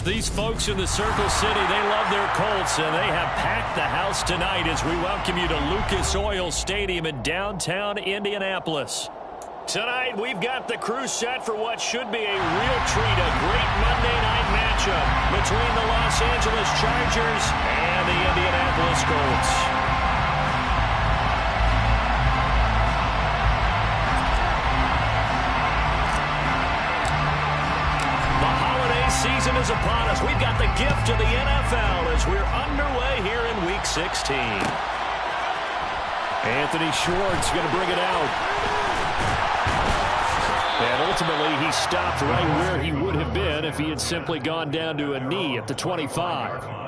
These folks in the Circle City, they love their Colts, and they have packed the house tonight as we welcome you to Lucas Oil Stadium in downtown Indianapolis. Tonight, we've got the crew set for what should be a real treat, a great Monday night matchup between the Los Angeles Chargers and the Indianapolis Colts. Season is upon us. We've got the gift of the NFL as we're underway here in Week 16. Anthony Schwartz going to bring it out. And ultimately, he stopped right where he would have been if he had simply gone down to a knee at the 25.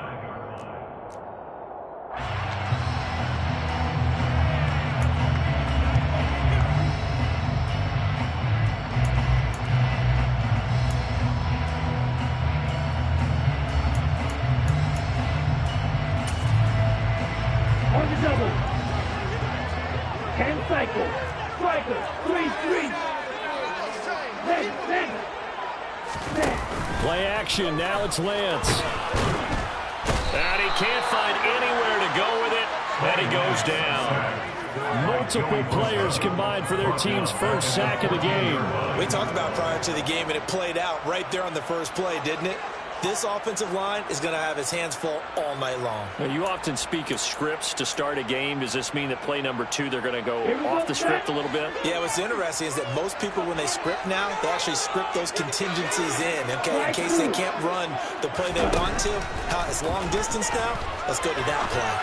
Play action, now it's Lance. And he can't find anywhere to go with it, and he goes down. Multiple players combined for their team's first sack of the game. We talked about prior to the game, and it played out right there on the first play, didn't it? This offensive line is going to have his hands full all night long. Now, you often speak of scripts to start a game. Does this mean that play number 2, they're going to go off the script a little bit? Yeah, what's interesting is that most people, when they script now, they actually script those contingencies in, okay, in case they can't run the play they want to. It's long distance now. Let's go to that play.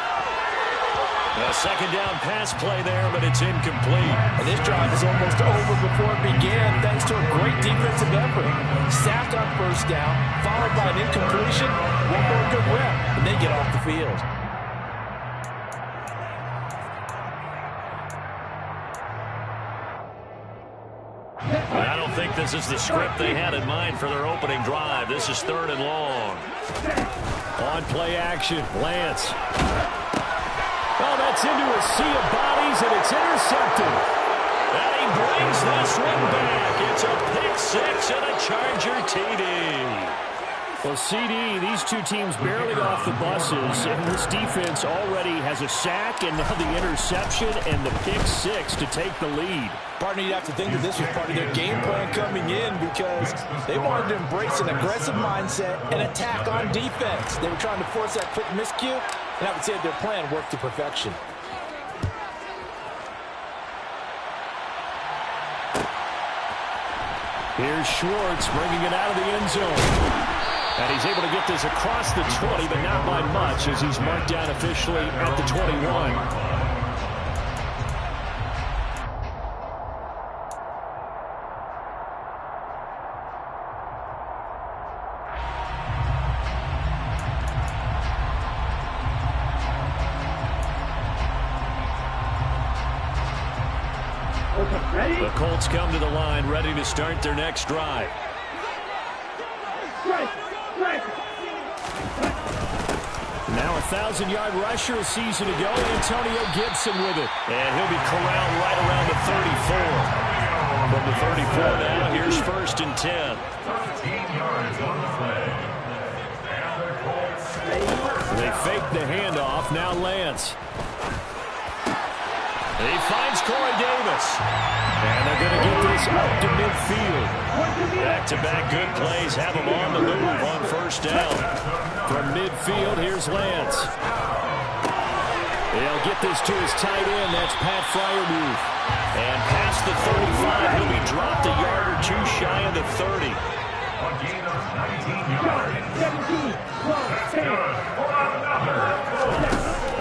A second down pass play there, but it's incomplete. And this drive is almost over before it began, thanks to a great defensive effort. Sacked on first down, followed by an incompletion, one more good rep, and they get off the field. I don't think this is the script they had in mind for their opening drive. This is 3rd and long. On play action, Lance. Oh, that's into a sea of bodies, and it's intercepted. And he brings this one back. It's a pick-6 and a Charger TD. Well, CD, these two teams barely off the buses, and this defense already has a sack and now the interception and the pick-6 to take the lead. Partner, you'd have to think that this was part of their game plan coming in because they wanted to embrace an aggressive mindset and attack on defense. They were trying to force that quick miscue, and I would say their plan worked to perfection. Here's Schwartz bringing it out of the end zone. And he's able to get this across the 20, but not by much as he's marked down officially at the 21. The Colts come to the line, ready to start their next drive. Now a 1,000-yard rusher a season ago, Antonio Gibson with it. And he'll be corralled right around the 34. From the 34 now, here's 1st and 10. They fake the handoff, now Lance. He finds Corey Davis. And they're going to get this up to midfield. Back-to-back good plays have him on the move on 1st down. From midfield, here's Lance. They'll get this to his tight end. That's Pat Freiermuth. And past the 35, he'll be dropped a yard or 2 shy of the 30.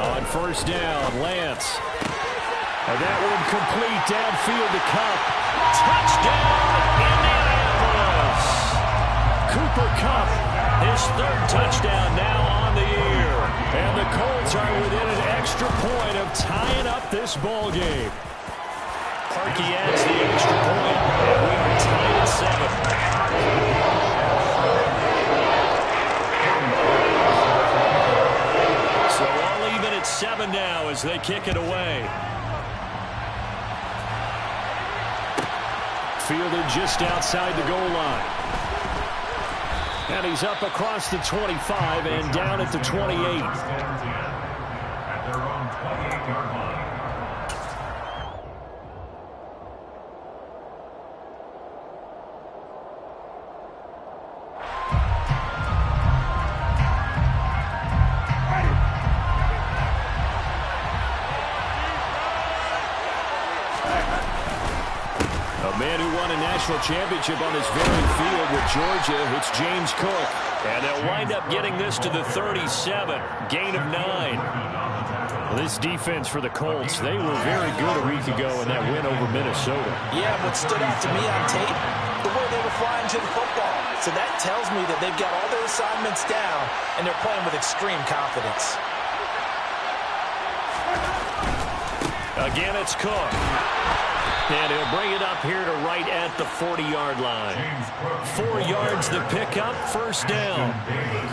On 1st down, Lance. And that one complete downfield to Kupp. Touchdown, Indianapolis! Cooper Kupp, his 3rd touchdown now on the year. And the Colts are within an extra point of tying up this ball game. Parkey adds the extra point, and we are tied at 7. So all even at 7 now as they kick it away. Fielded just outside the goal line. And he's up across the 25 and down at the 28. At their own 28-yard line. National championship on this very field with Georgia. It's James Cook. And they'll wind up getting this to the 37. Gain of 9. This defense for the Colts, they were very good a week ago in that win over Minnesota. Yeah, what stood out to me on tape, the way they were flying to the football. So that tells me that they've got all their assignments down, and they're playing with extreme confidence. Again, it's Cook. And he'll bring it up here to right at the 40-yard line. 4 yards the pickup, first down.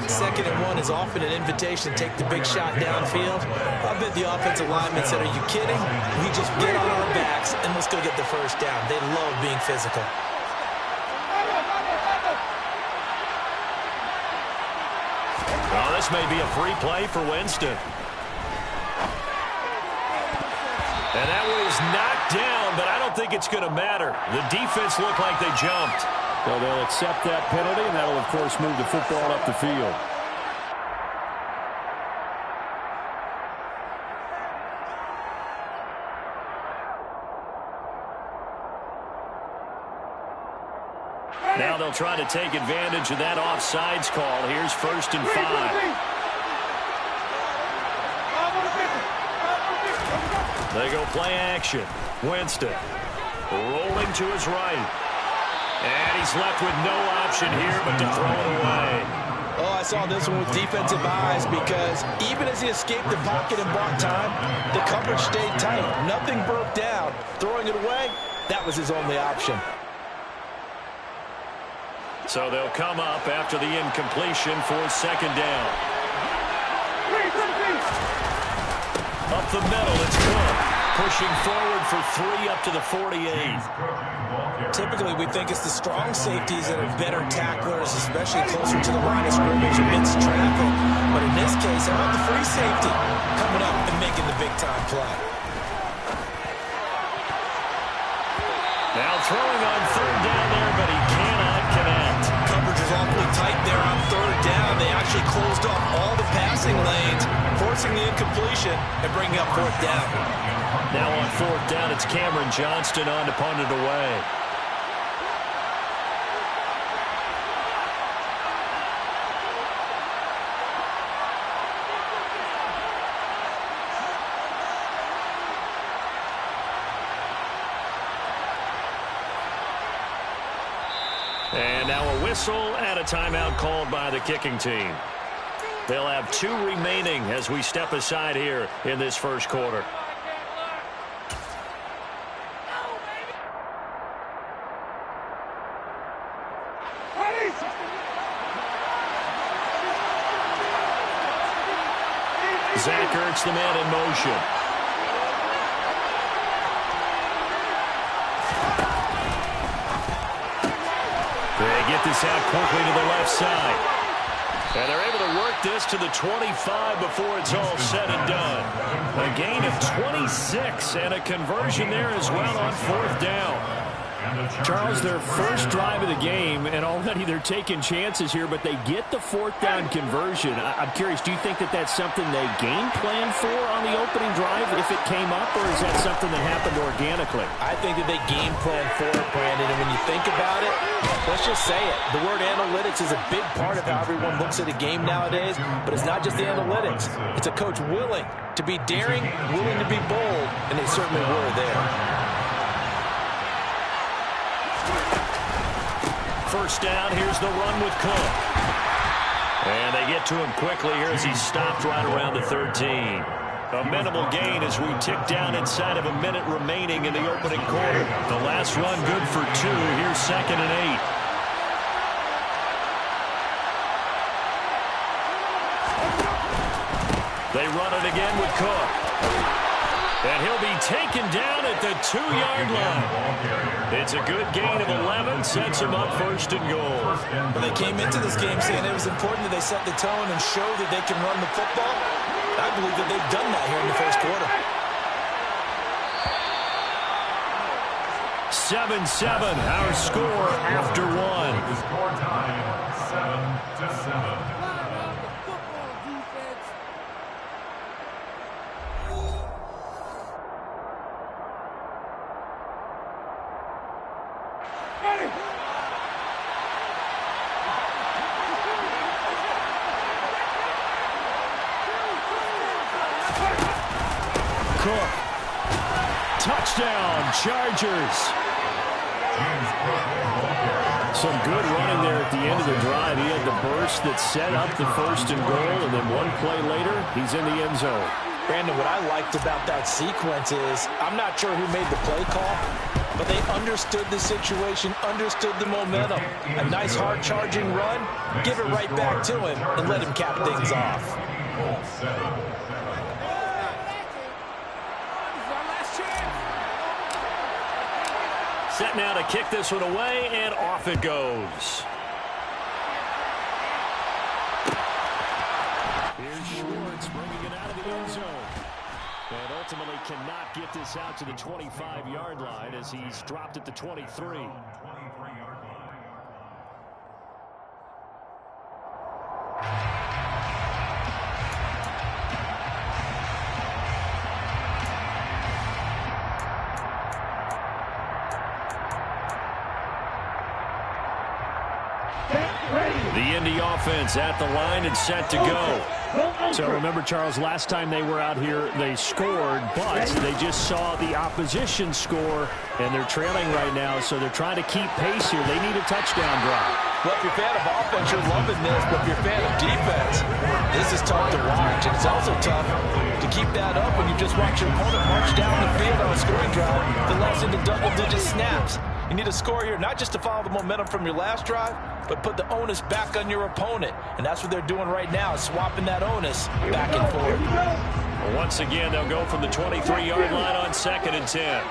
2nd and 1 is often an invitation to take the big shot downfield. I bet the offensive linemen said, are you kidding? We just get on our backs and let's go get the first down. They love being physical. Well, this may be a free play for Winston. And that one is knocked down, but I don't think it's going to matter. The defense looked like they jumped. So they'll accept that penalty, and that'll, of course, move the football up the field. Now they'll try to take advantage of that offsides call. Here's 1st and 5. They go play action. Winston rolling to his right. And he's left with no option here but to throw it away. Oh, I saw this one with defensive eyes because even as he escaped the pocket and bought time, the coverage stayed tight. Nothing broke down. Throwing it away, that was his only option. So they'll come up after the incompletion for 2nd down. Up the middle, it's Cook. Pushing forward for 3 up to the 48. Typically, we think it's the strong safeties that are better tacklers, especially closer to the line of scrimmage amidst traffic. But in this case, how about the free safety coming up and making the big-time play? Now throwing on 3rd down there, but he cannot connect. Coverage is awfully tight there on 3rd down. They actually closed off all the passing lanes, forcing the incompletion and bringing up 4th down. Now on 4th down, it's Cameron Johnston on to punt it away. And now a whistle and a timeout called by the kicking team. They'll have 2 remaining as we step aside here in this first quarter. Zach Ertz, the man in motion. They get this out quickly to the left side. And they're able to work this to the 25 before it's all said and done. A gain of 26 and a conversion there as well on 4th down. Charles, their first drive of the game, and already they're taking chances here, but they get the 4th down conversion. I'm curious, do you think that that's something they game planned for on the opening drive if it came up, or is that something that happened organically? I think that they game planned for it, Brandon, and when you think about it, let's just say it. The word analytics is a big part of how everyone looks at a game nowadays, but it's not just the analytics. It's a coach willing to be daring, willing to be bold, and they certainly were there. 1st down, here's the run with Cook. And they get to him quickly here as he's stopped right around the 13. A minimal gain as we tick down inside of a minute remaining in the opening quarter. The last run good for 2. Here's 2nd and 8. They run it again with Cook. And he'll be taken down at the 2-yard line. It's a good gain of 11, sets him up first and goal. Well, they came into this game saying it was important that they set the tone and show that they can run the football. I believe that they've done that here in the first quarter. 7-7, our score after one. The score time, 7-7. Cook. Touchdown, Chargers. Some good running there at the end of the drive. He had the burst that set up the first and goal, and then one play later, he's in the end zone. Brandon, what I liked about that sequence is I'm not sure who made the play call, but they understood the situation, understood the momentum. A nice hard-charging run, give it right back to him, and let him cap things off. Set now to kick this one away, and off it goes. Here's Schwartz bringing it out of the end zone. And ultimately cannot get this out to the 25-yard line as he's dropped at the 23. The Indy offense at the line and set to go. So remember, Charles, last time they were out here, they scored, but they just saw the opposition score, and they're trailing right now, so they're trying to keep pace here. They need a touchdown drive. Well, if you're a fan of offense, you're loving this, but if you're a fan of defense, this is tough to watch. And it's also tough to keep that up when you just watch your opponent march down the field on a scoring drive that lasts into double-digit snaps. You need a score here, not just to follow the momentum from your last drive, but put the onus back on your opponent. And that's what they're doing right now, swapping that onus back and forth. Well, once again, they'll go from the 23-yard line on 2nd and 10.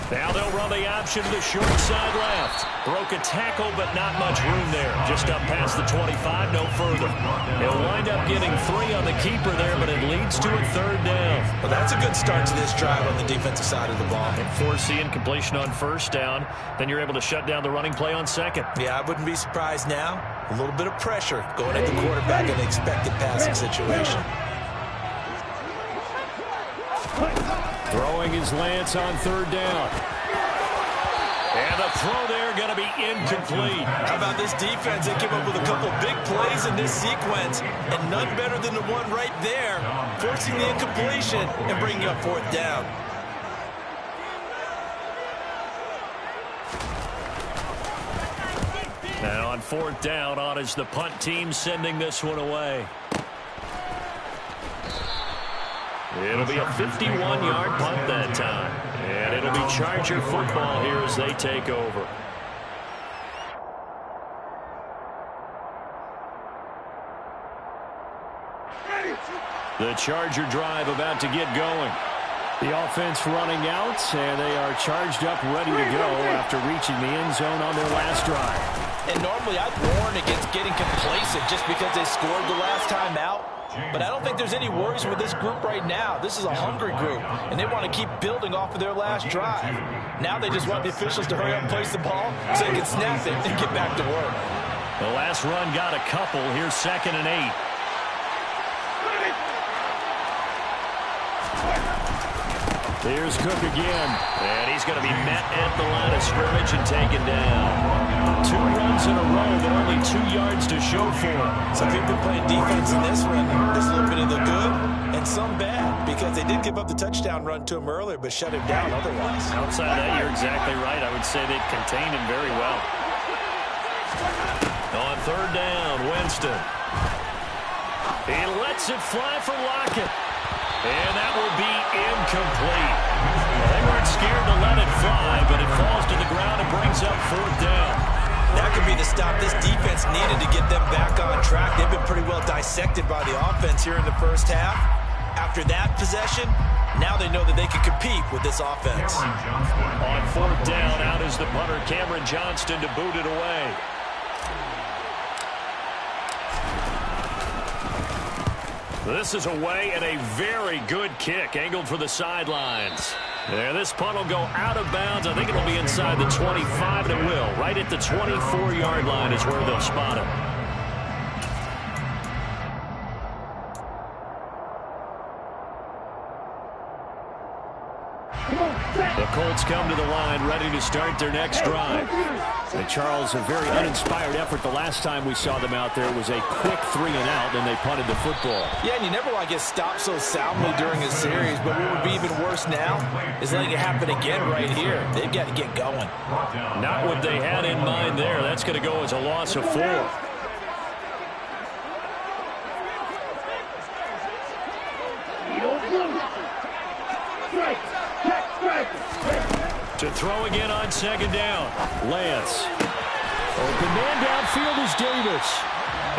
Now they'll run the option to the short side left. Broke a tackle, but not much room there. Just up past the 25, no further. He'll wind up getting 3 on the keeper there, but it leads to a 3rd down. Well, that's a good start to this drive on the defensive side of the ball. And force the incompletion on 1st down. Then you're able to shut down the running play on 2nd. Yeah, I wouldn't be surprised now. A little bit of pressure going at the quarterback in an expected passing situation. Throwing his Lance on 3rd down. And the throw there going to be incomplete. How about this defense? They came up with a couple big plays in this sequence, and none better than the one right there, forcing the incompletion and bringing up 4th down. And on 4th down, on is the punt team sending this one away. It'll be a 51-yard punt that time. And it'll be Charger football here as they take over. The Charger drive about to get going. The offense running out, and they are charged up, ready to go after reaching the end zone on their last drive. And normally I'd warn against getting complacent just because they scored the last time out. But I don't think there's any worries with this group right now. This is a hungry group, and they want to keep building off of their last drive. Now they just want the officials to hurry up and place the ball so they can snap it and get back to work. The last run got a couple. Here's 2nd and 8. Here's Cook again. And he's going to be met at the line of scrimmage and taken down. 2 runs in a row, but only 2 yards to show for him. Some people are playing defense in this one. There's a little bit of the good and some bad because they did give up the touchdown run to him earlier, but shut him down otherwise. Outside of that, you're exactly right. I would say they've contained him very well. On 3rd down, Winston. He lets it fly for Lockett. And that will be incomplete. They weren't scared to let it fly, but it falls to the ground and brings up 4th down. That could be the stop this defense needed to get them back on track. They pretty well dissected by the offense here in the first half. After that possession, now they know that they can compete with this offense. On fourth down, out is the punter, Cameron Johnston, to boot it away. This is away, and a very good kick, angled for the sidelines. Yeah, this punt will go out of bounds. I think it'll be inside the 25, and it will. Right at the 24-yard line is where they'll spot it. The Colts come to the line, ready to start their next drive. And Charles, a very uninspired effort the last time we saw them out there. It was a quick 3-and-out, and they punted the football. Yeah, and you never want to get stopped so soundly during a series, but what would be even worse now is letting it happen again right here. They've got to get going. Not what they had in mind there. That's going to go as a loss of 4. To throw again on second down. Lance. Open man downfield is Davis.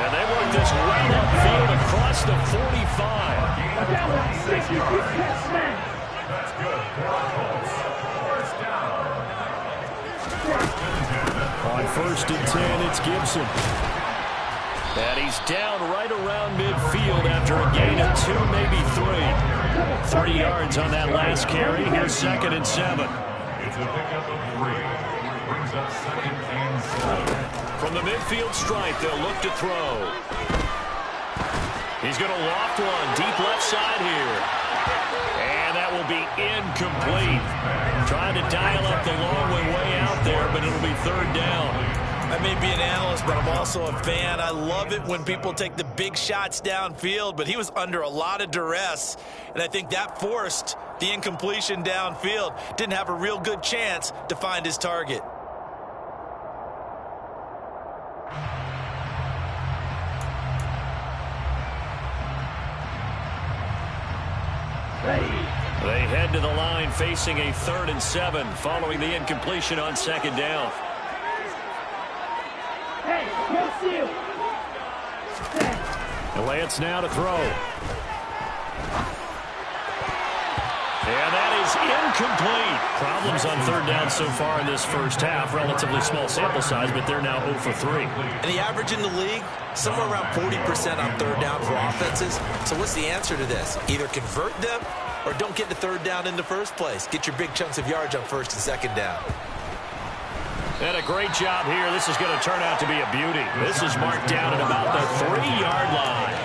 And they work this right upfield across the 45. That's good. First down. On 1st and 10, it's Gibson. And he's down right around midfield after a gain of 2, maybe 3. 30 yards on that last carry. Here's 2nd and 7. It's a pickup of 3. Brings up 2nd and 7. From the midfield stripe, they'll look to throw. He's going to loft one deep left side here. And that will be incomplete. Trying to dial up the long way out there, but it'll be 3rd down. I may be an analyst, but I'm also a fan. I love it when people take the big shots downfield, but he was under a lot of duress, and I think that forced the incompletion downfield. Didn't have a real good chance to find his target. They head to the line facing a 3rd and 7 following the incompletion on 2nd down. Lance now to throw. And that is incomplete. Problems on 3rd down so far in this first half. Relatively small sample size, but they're now 0 for 3. And the average in the league, somewhere around 40% on 3rd down for offenses. So what's the answer to this? Either convert them or don't get to 3rd down in the first place. Get your big chunks of yards on 1st and 2nd down. And a great job here. This is going to turn out to be a beauty. This is marked down at about the 3-yard line.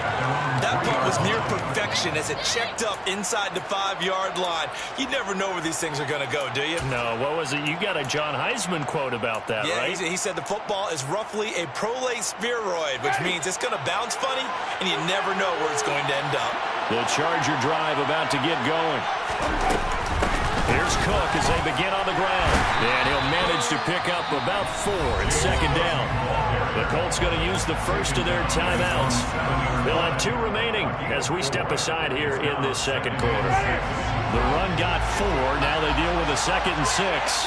That punt was near perfection as it checked up inside the 5-yard line. You never know where these things are going to go, do you? No, what was it? You got a John Heisman quote about that, yeah, right? He said the football is roughly a prolate spheroid, which means it's going to bounce funny, and you never know where it's going to end up. The Charger drive about to get going. Here's Cook as they begin on the ground. And he'll manage to pick up about 4 in 2nd down. The Colts going to use the first of their timeouts. They'll have 2 remaining as we step aside here in this 2nd quarter. The run got 4. Now they deal with a 2nd and 6.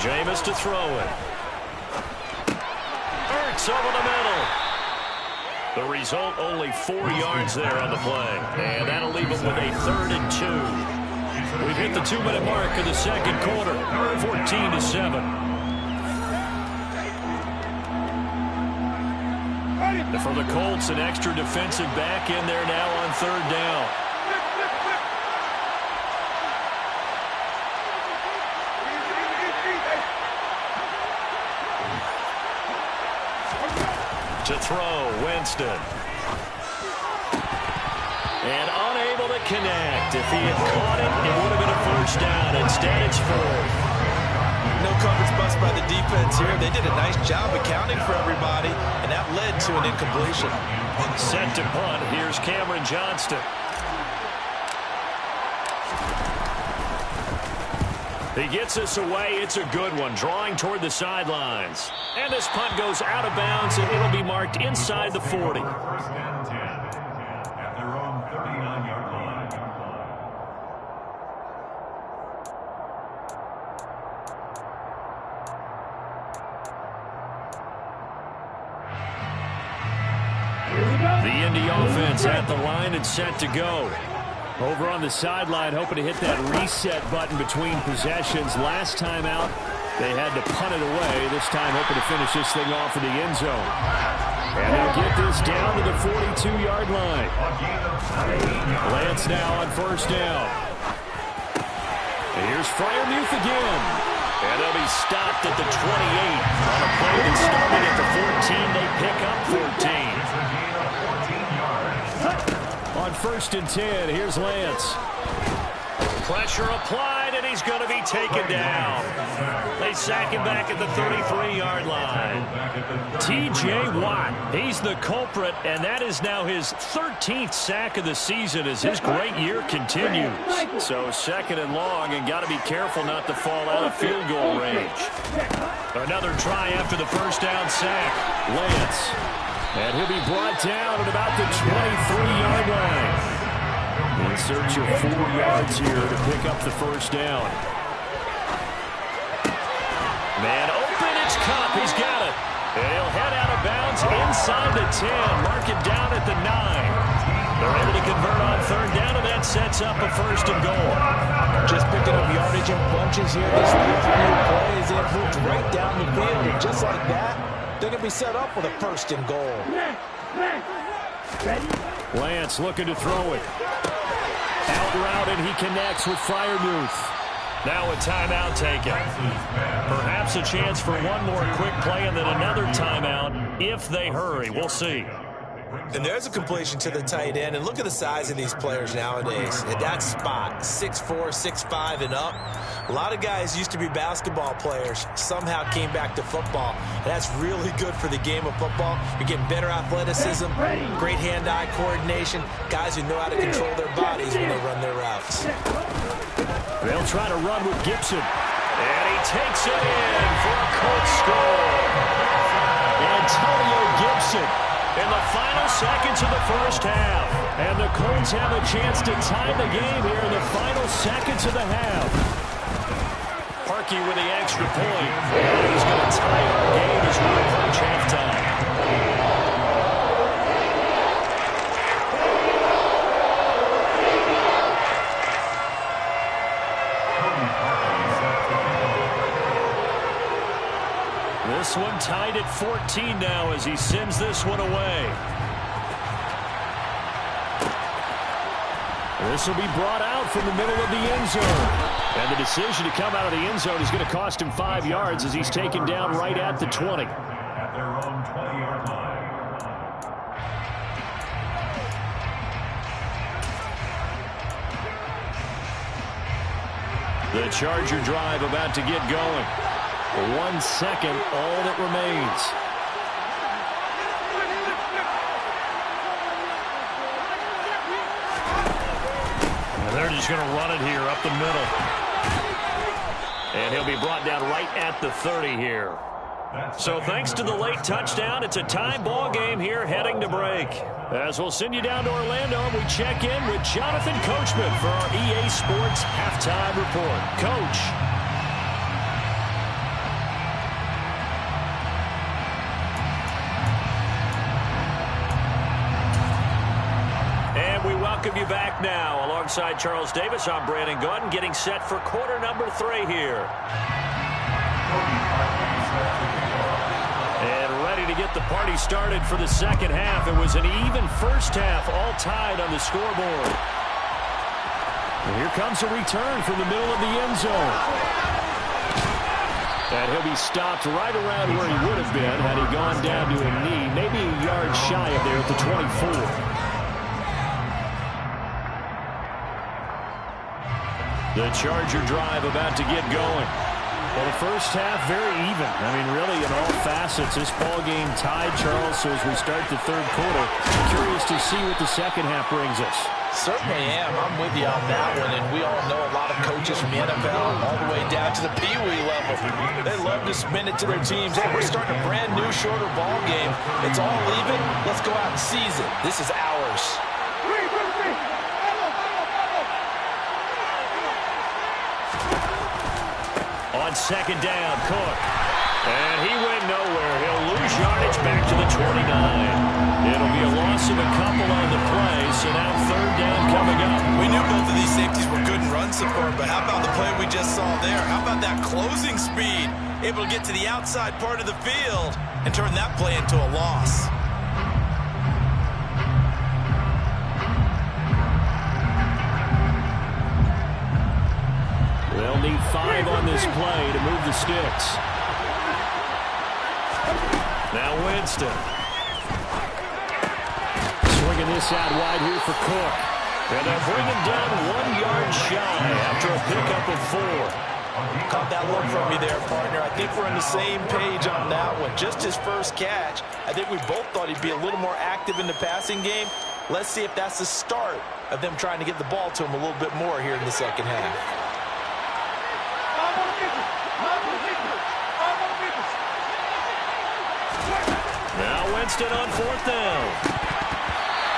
Jameis to throw it. Ertz over the middle. The result, only 4 yards there on the play. And that'll leave them with a 3rd and 2. We've hit the 2-minute mark of the 2nd quarter. 14-7. And for the Colts, an extra defensive back in there now on 3rd down. To throw, Winston. And unable to connect. If he had caught it, it would have been a 1st down. Instead, it's 4th. No coverage bust by the defense here. They did a nice job accounting for everybody, and that led to an incompletion. Set to punt. Here's Cameron Johnston. He gets us away. It's a good one. Drawing toward the sidelines. And this punt goes out of bounds, and it'll be marked inside the 40. 1st and 10 at their own 39-yard line. The Indy offense at the line and set to go. Over on the sideline, hoping to hit that reset button between possessions. Last time out, they had to punt it away. This time, hoping to finish this thing off in the end zone. And they'll get this down to the 42-yard line. Lance now on first down. And here's Freiermuth again. And they'll be stopped at the 28. On a play that started at the 14, they pick up 14. On first and 10, here's Lance. Pressure applied, and he's going to be taken down. They sack him back at the 33-yard line. T.J. Watt, he's the culprit, and that is now his 13th sack of the season as his great year continues. So second and long, and got to be careful not to fall out of field goal range. Another try after the first down sack. Lance. And he'll be brought down at about the 23-yard line. In search of 4 yards here to pick up the first down. Man open, it's Cup. He's got it. And he'll head out of bounds inside the 10. Mark it down at the 9. They're able to convert on third down, and that sets up a first and goal. Just picking up yardage in bunches here. This last few plays, they have moved right down the field. And just like that, they're going to be set up with a first and goal. Lance looking to throw it. Out route, and he connects with Freiermuth. Now a timeout taken. Perhaps a chance for one more quick play and then another timeout if they hurry. We'll see. And there's a completion to the tight end. And look at the size of these players nowadays. At that spot, 6'4", 6'5", and up. A lot of guys used to be basketball players, somehow came back to football. And that's really good for the game of football. You're getting better athleticism, great hand-eye coordination, guys who know how to control their bodies when they run their routes. They'll try to run with Gibson. And he takes it in for a Colts score. Antonio Gibson. In the final seconds of the first half. And the Colts have a chance to tie the game here in the final seconds of the half. Parkey with the extra point. And he's going to tie our game as we approach halftime. This one tied at 14 now as he sends this one away. This will be brought out from the middle of the end zone. And the decision to come out of the end zone is going to cost him 5 yards as he's taken down right at the 20. At their own 20-yard line. The Charger drive about to get going. 1 second, all that remains. And they're just going to run it here up the middle. And he'll be brought down right at the 30 here. So thanks to the late touchdown, it's a tie ball game here heading to break. As we'll send you down to Orlando, and we check in with Jonathan Coachman for our EA Sports Halftime Report. Coach. Welcome you back now. Alongside Charles Davis, I'm Brandon Gordon, getting set for quarter number 3 here. And ready to get the party started for the second half. It was an even first half, all tied on the scoreboard. And here comes a return from the middle of the end zone. And he'll be stopped right around where he would have been had he gone down to a knee, maybe a yard shy of there at the 24. The Charger drive about to get going. Well, the first half, very even. I mean, really, in all facets, this ball game tied, Charles. So as we start the third quarter, curious to see what the second half brings us. Certainly am. I'm with you on that one. And we all know a lot of coaches from the NFL all the way down to the Pee-wee level. They love to spin it to their teams. Hey, we're starting a brand new, shorter ball game. It's all even. Let's go out and seize it. This is ours. On second down, Cook. And he went nowhere. He'll lose yardage back to the 29. It'll be a loss of a couple on the play, so now third down coming up. We knew both of these safeties were good and run support, but how about the play we just saw there? How about that closing speed? Able to get to the outside part of the field and turn that play into a loss. They'll need 5 on this play to move the sticks. Now Winston. Swinging this out wide here for Cook. And they'll bring him down 1 yard shy after a pickup of 4. Caught that look from me there, partner. I think we're on the same page on that one. Just his first catch. I think we both thought he'd be a little more active in the passing game. Let's see if that's the start of them trying to get the ball to him a little bit more here in the second half. Now Winston on 4th down.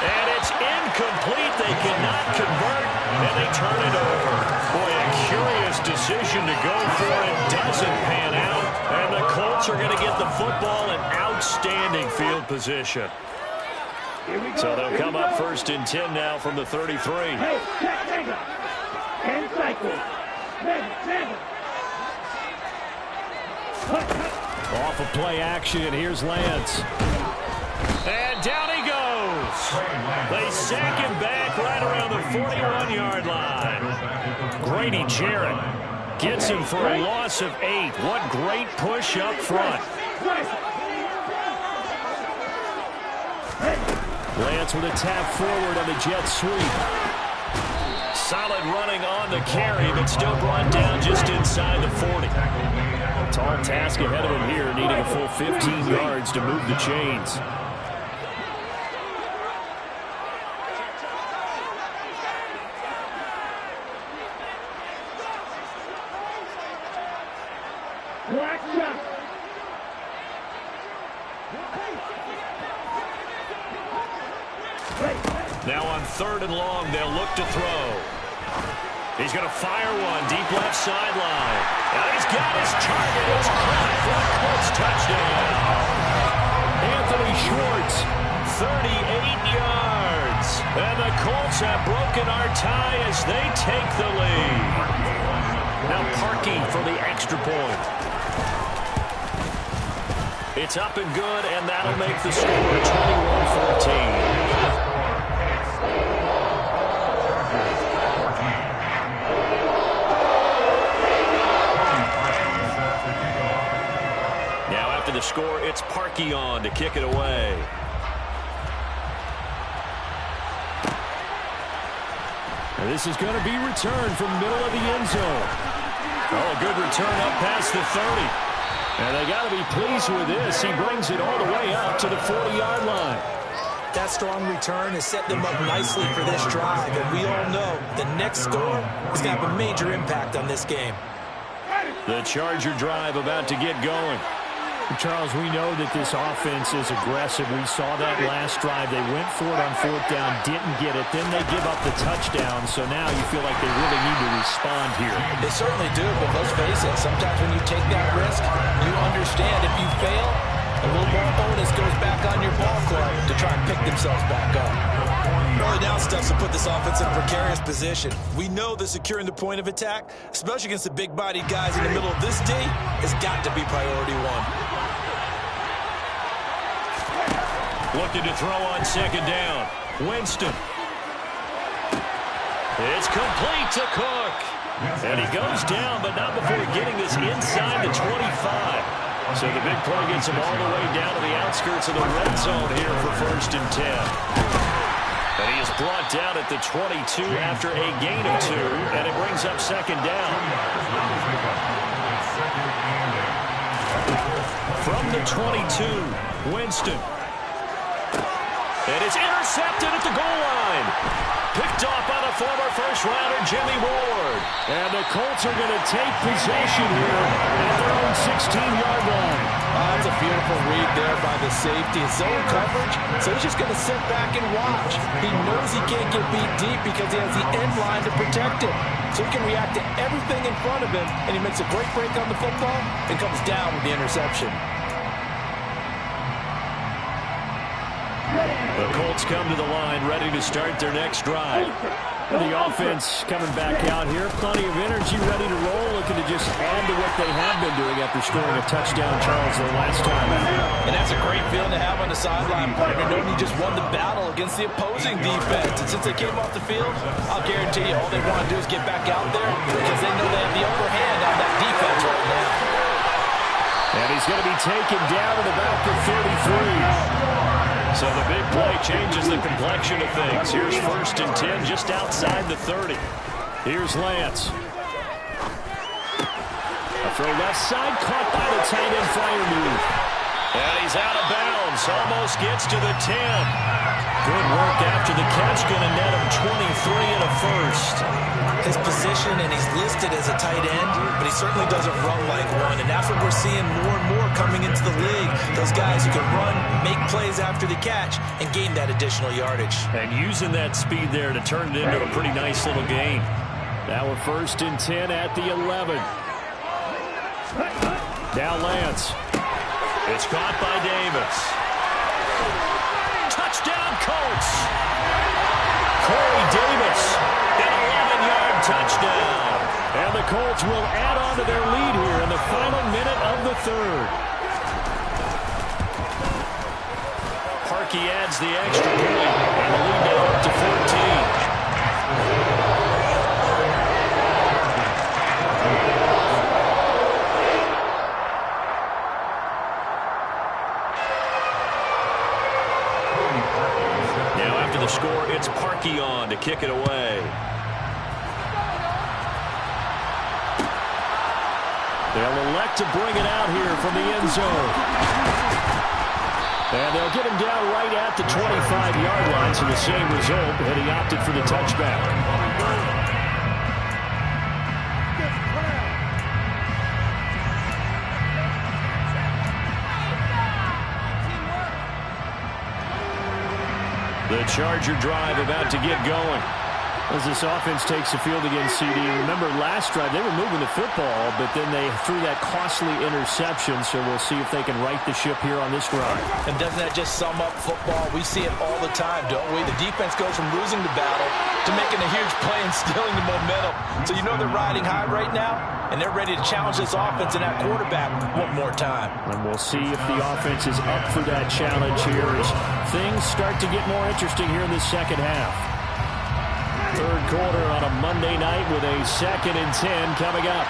And it's incomplete. They cannot convert, and they turn it over. Boy, a curious decision to go for it. Doesn't pan out, and the Colts are going to get the football in outstanding field position. So they'll come up 1st and 10 now from the 33. Off of play action, here's Lance. And down he goes. They sack him back right around the 41-yard line. Grady Jarrett gets him for a loss of 8. What great push up front. Lance with a tap forward on the jet sweep. Solid running on the carry, but still brought down just inside the 40. Tall task ahead of him here, needing a full 15 yards to move the chains. Now on 3rd and long, they'll look to throw. He's going to fire one deep left sideline. And he's got his target. It's caught for a Colts touchdown. Anthony Schwartz, 38 yards. And the Colts have broken our tie as they take the lead. Now Parkey for the extra point. It's up and good, and that'll make the score 21-14. The score, it's Parkey on to kick it away. And this is going to be returned from the middle of the end zone. Oh, a good return up past the 30. And they got to be pleased with this. He brings it all the way up to the 40-yard line. That strong return has set them up nicely for this drive, and we all know the next score is going to have a major impact on this game. The Charger drive about to get going. Charles, we know that this offense is aggressive. We saw that last drive. They went for it on 4th down, didn't get it. Then they give up the touchdown. So now you feel like they really need to respond here. They certainly do, but let's face it. Sometimes when you take that risk, you understand if you fail, a little more onus goes back on your ball club to try and pick themselves back up. Early down stuff to put this offense in a precarious position. We know that securing the point of attack, especially against the big-bodied guys in the middle of this D, has got to be priority 1. Looking to throw on 2nd down. Winston. It's complete to Cook. And he goes down, but not before getting this inside the 25. So the big play gets him all the way down to the outskirts of the red zone here for 1st and 10. And he is brought down at the 22 after a gain of 2, and it brings up 2nd down. From the 22, Winston. And it's intercepted at the goal line. Picked off by the former first-rounder Jimmy Ward. And the Colts are going to take possession here at their own 16-yard line. That's a beautiful read there by the safety. It's zone coverage, so he's just going to sit back and watch. He knows he can't get beat deep because he has the end line to protect him. So he can react to everything in front of him, and he makes a great break on the football and comes down with the interception. The Colts come to the line, ready to start their next drive. The offense coming back out here. Plenty of energy, ready to roll, looking to just add to what they have been doing after scoring a touchdown, Charles, their last time out. And that's a great feeling to have on the sideline, partner, knowing you just won the battle against the opposing defense. And since they came off the field, I'll guarantee you all they want to do is get back out there because they know they have the upper hand on that defense right now. And he's going to be taken down at about the 33. So the big play changes the complexion of things. Here's 1st and 10 just outside the 30. Here's Lance. A throw left side, caught by the tight end fire move. And he's out of bounds. Almost gets to the 10. Good work after the catch. Going to net him 23 and a first. His position, and he's listed as a tight end, but he certainly doesn't run like one. And that's what we're seeing more and more coming into the league. Those guys who can run, make plays after the catch, and gain that additional yardage. And using that speed there to turn it into a pretty nice little gain. Now we're 1st and 10 at the 11. Now Lance. It's caught by Davis. Touchdown, Colts. Corey Davis, an 11-yard touchdown. And the Colts will add on to their lead here in the final minute of the 3rd. Parkey adds the extra point, and the lead now up to 14. The score, it's Parkey on to kick it away. They'll elect to bring it out here from the end zone. And they'll get him down right at the 25-yard line, so the same result, and he opted for the touchback. The Charger drive about to get going. As this offense takes the field against CD, remember last drive they were moving the football, but then they threw that costly interception, so we'll see if they can right the ship here on this drive. And doesn't that just sum up football? We see it all the time, don't we? The defense goes from losing the battle to making a huge play and stealing the momentum. So you know they're riding high right now, and they're ready to challenge this offense and that quarterback one more time. And we'll see if the offense is up for that challenge here as things start to get more interesting here in the second half. 3rd quarter on a Monday night with a 2nd and 10 coming up.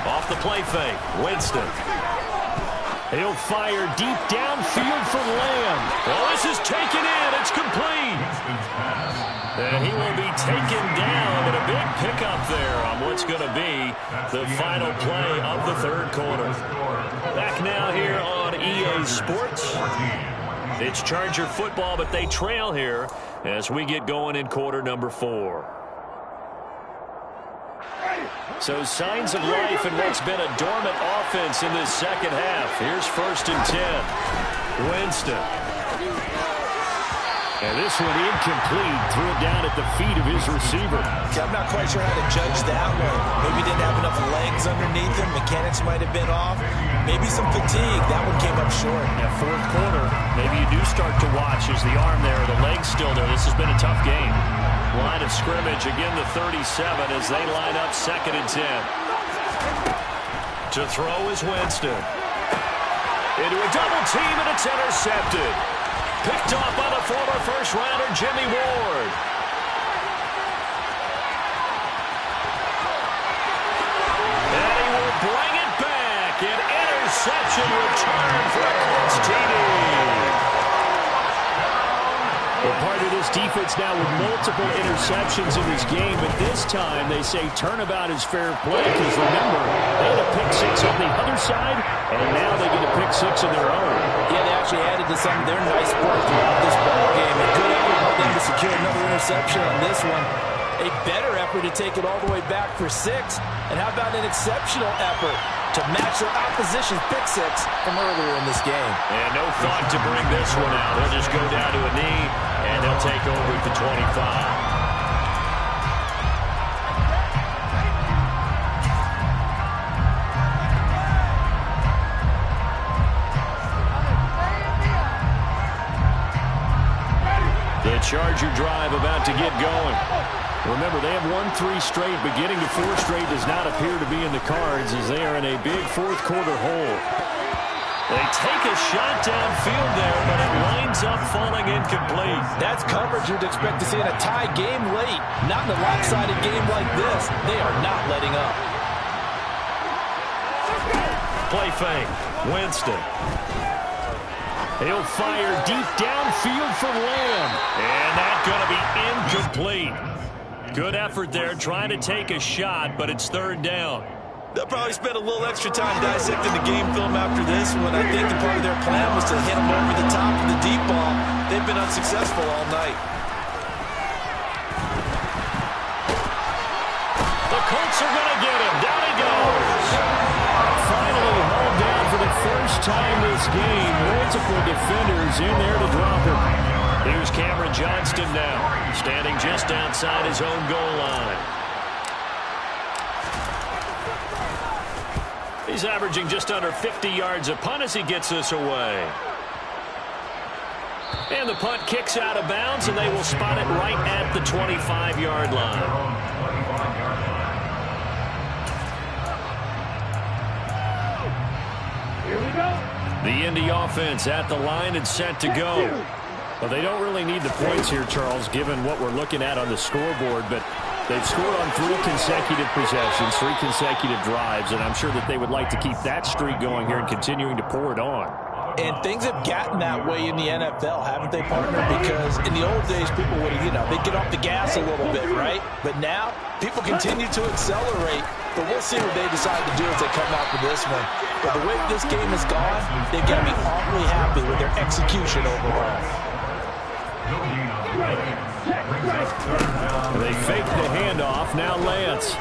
Off the play fake, Winston. He'll fire deep downfield for Lamb. Oh, this is taken in. It's complete. And he will be taken down, and a big pickup there on what's going to be the final play of the 3rd quarter. Back now here on EA Sports. It's Charger football, but they trail here as we get going in quarter number 4. So signs of life in what's been a dormant offense in this second half. Here's 1st and 10. Winston. And this one incomplete. Threw it down at the feet of his receiver. I'm not quite sure how to judge that one. Maybe didn't have enough legs underneath him. Mechanics might have been off. Maybe some fatigue. That one came up short. Yeah, 4th quarter, maybe you do start to watch. Is the arm there, the leg's still there? This has been a tough game. Line of scrimmage, again the 37 as they line up 2nd and 10. To throw is Winston. Into a double team, and it's intercepted. Picked off by the former first-rounder Jimmy Ward. And he will bring it back. An interception return for a Colts TD. Well, part of this defense now with multiple interceptions in this game, but this time they say turnabout is fair play because, remember, they had a pick 6 on the other side, and now they get a pick 6 of their own. Yeah, they actually added to some of their nice play throughout this ball game. It could have helped them to secure another interception on this one. A better effort to take it all the way back for 6. And how about an exceptional effort to match their opposition's pick 6 from earlier in this game? And no thought to bring this one out. He'll just go down to a knee, and they'll take over at the 25. The Charger drive about to get going. Remember, they have won 3 straight, but getting to 4 straight does not appear to be in the cards as they are in a big fourth-quarter hole. They take a shot downfield there, but it winds up falling incomplete. That's coverage you'd expect to see in a tie game late. Not in a lopsided game like this. They are not letting up. Play fake. Winston. He'll fire deep downfield for Lamb. And that's going to be incomplete. Good effort there trying to take a shot, but it's 3rd down. They'll probably spend a little extra time dissecting the game film after this one. I think the part of their plan was to hit them over the top of the deep ball. They've been unsuccessful all night. The Colts are going to get him. Down he goes. Finally hauled down for the first time this game. Multiple defenders in there to drop him. Here's Cameron Johnston now, standing just outside his own goal line. He's averaging just under 50 yards a punt as he gets this away. And the punt kicks out of bounds, and they will spot it right at the 25-yard line. Here we go. The Indy offense at the line and set to go. Well, they don't really need the points here, Charles, given what we're looking at on the scoreboard, but they've scored on 3 consecutive possessions, 3 consecutive drives, and I'm sure that they would like to keep that streak going here and continuing to pour it on. And things have gotten that way in the NFL, haven't they, partner? Because in the old days, people would, they'd get off the gas a little bit, right? But now, people continue to accelerate. But we'll see what they decide to do as they come out for this one. But the way this game has gone, they've got to be awfully happy with their execution overall. They fake the handoff. Now Lance.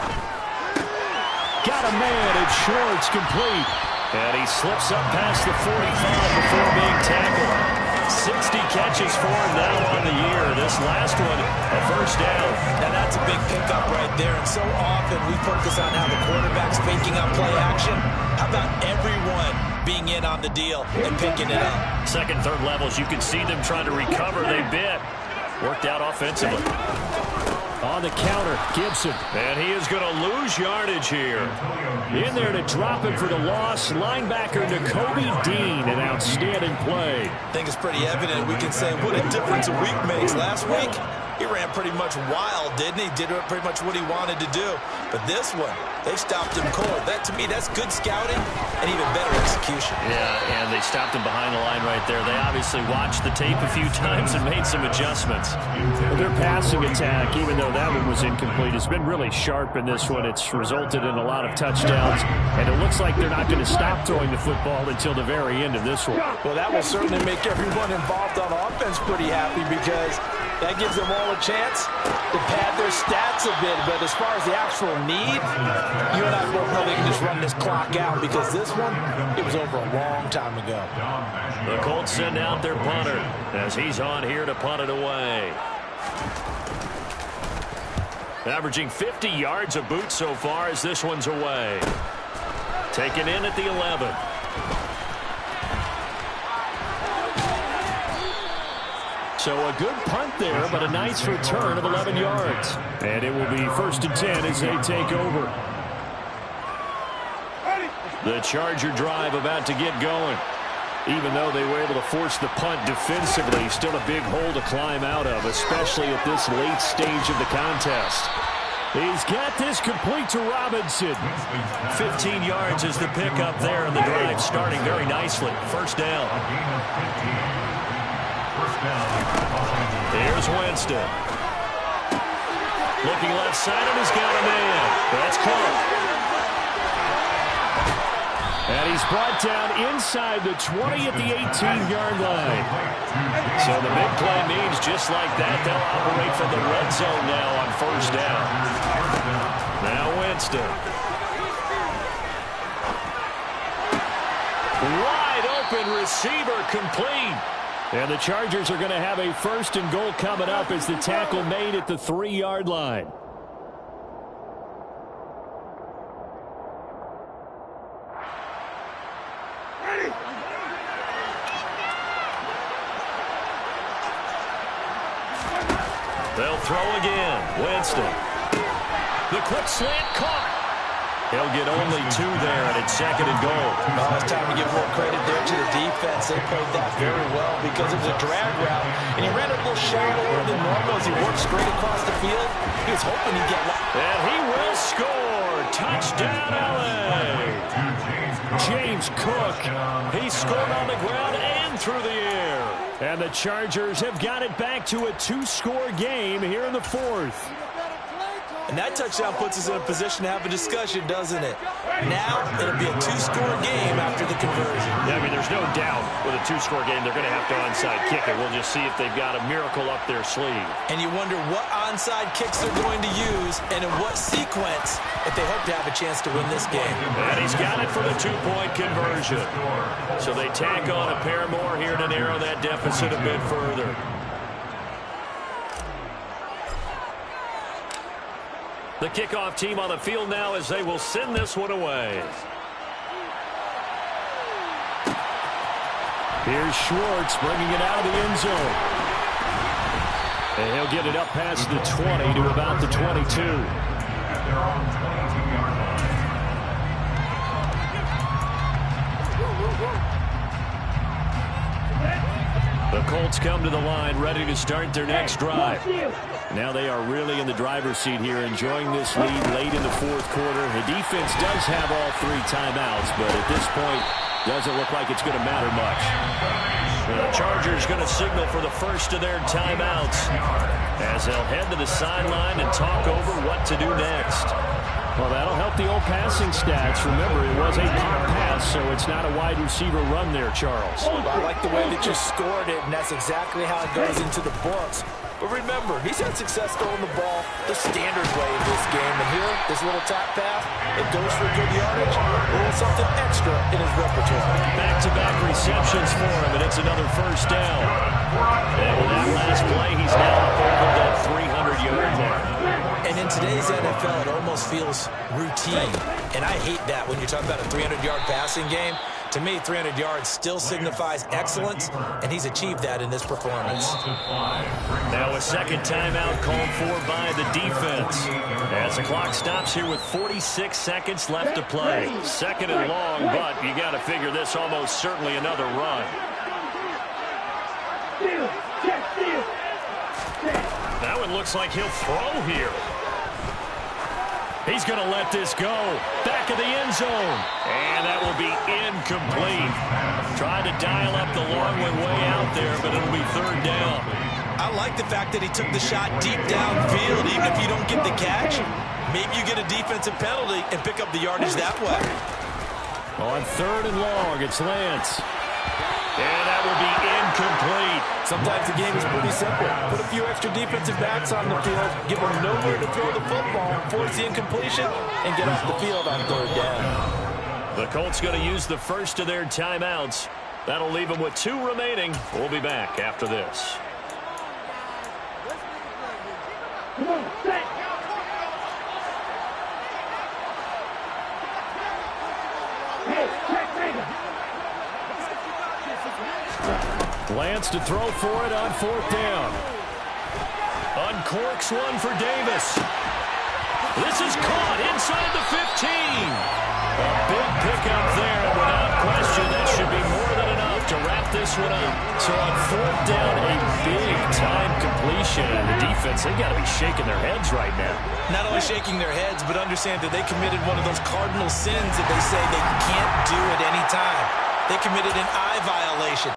Got a man. It's short. It's complete. And he slips up past the 45 before being tackled. 60 catches for him now on the year. This last one, a first down. Now that's a big pickup right there. And so often we focus on how the quarterback's faking up play action. How about everyone being in on the deal and picking it up? Second, third levels, you can see them trying to recover. They bit. Worked out offensively. On the counter, Gibson. And he is going to lose yardage here. In there to drop him for the loss, linebacker Nakobe Dean. An outstanding play. I think it's pretty evident. We can say what a difference a week makes. Last week, he ran pretty much wild, didn't he? Did pretty much what he wanted to do. But this one, they stopped him cold. That, to me, that's good scouting and even better execution. Yeah, and they stopped him behind the line right there. They obviously watched the tape a few times and made some adjustments. Their passing attack, even though that one was incomplete, has been really sharp in this one. It's resulted in a lot of touchdowns, and it looks like they're not going to stop throwing the football until the very end of this one. Well, that will certainly make everyone involved on offense pretty happy because that gives them all a chance to pad their stats a bit. But as far as the actual need, you and I both know they can just run this clock out because this one, it was over a long time ago. The Colts send out their punter as he's on here to punt it away. Averaging 50 yards a boot so far as this one's away. Taken in at the 11. So a good punt there, but a nice return of 11 yards. And it will be 1st and 10 as they take over. The Charger drive about to get going. Even though they were able to force the punt defensively, still a big hole to climb out of, especially at this late stage of the contest. He's got this complete to Robinson. 15 yards is the pickup there, and the drive starting very nicely. First down. Here's Winston. Looking left side, and he's got a man. That's caught. And And he's brought down inside the 20 at the 18-yard line. So the big play means just like that, they'll operate from the red zone now on first down. Now Winston. Wide open receiver complete. And the Chargers are going to have a 1st and goal coming up as the tackle made at the 3-yard line. They'll throw again. Winston. The quick slant caught. He'll get only 2 there, and it's 2nd and goal. Oh, it's time to give more credit there to the defense. They played that very well because it was a drag route, and he ran a little shallower than normal as he worked straight across the field. He was hoping he'd get and he will score. Touchdown, LA. James Cook. He scored on the ground and through the air. And the Chargers have got it back to a 2-score game here in the 4th. And that touchdown puts us in a position to have a discussion, doesn't it? Now, it'll be a 2-score game after the conversion. Yeah, I mean, there's no doubt with a 2-score game, they're going to have to onside kick it. We'll just see if they've got a miracle up their sleeve. And you wonder what onside kicks they're going to use and in what sequence if they hope to have a chance to win this game. And he's got it for the 2-point conversion. So they tack on a pair more here to narrow that deficit a bit further. The kickoff team on the field now as they will send this one away. Here's Schwartz bringing it out of the end zone. And he'll get it up past the 20 to about the 22. The Colts come to the line ready to start their next drive. Now they are really in the driver's seat here, enjoying this lead late in the 4th quarter. The defense does have all 3 timeouts, but at this point, doesn't look like it's going to matter much. The Chargers going to signal for the first of their timeouts as they'll head to the sideline and talk over what to do next. Well, that'll help the old passing stats. Remember, it was a pop pass, so it's not a wide receiver run there, Charles. I like the way that you scored it, and that's exactly how it goes into the books. But remember, he's had success throwing the ball the standard way in this game. And here, this little tap pass, it goes for good yardage, a little something extra in his repertoire. Back-to-back receptions for him, and it's another first down. And with that last play, he's now up over that 300-yard mark. And in today's NFL, it almost feels routine. And I hate that when you're talking about a 300-yard passing game. To me, 300 yards still signifies excellence, and he's achieved that in this performance. Now a second timeout called for by the defense. As the clock stops here with 46 seconds left to play. 2nd and long, but you got to figure this almost certainly another run. That one looks like he'll throw here. He's going to let this go. Back of the end zone. And that will be incomplete. Tried to dial up the long one way out there, but it'll be 3rd down. I like the fact that he took the shot deep downfield. Even if you don't get the catch, maybe you get a defensive penalty and pick up the yardage that way. On 3rd and long, it's Lance. And that will be incomplete. Sometimes the game is pretty simple. Put a few extra defensive backs on the field, give them nowhere to throw the football, force the incompletion, and get off the field on 3rd down. The Colts going to use the first of their timeouts. That'll leave them with 2 remaining. We'll be back after this. Come on, set. Lance to throw for it on 4th down. Uncorks one for Davis. This is caught inside the 15. A big pickup there, and without question, that should be more than enough to wrap this one up. So on 4th down, a big-time completion. And the defense, they've got to be shaking their heads right now. Not only shaking their heads, but understand that they committed one of those cardinal sins that they say they can't do at any time. They committed an eye violation.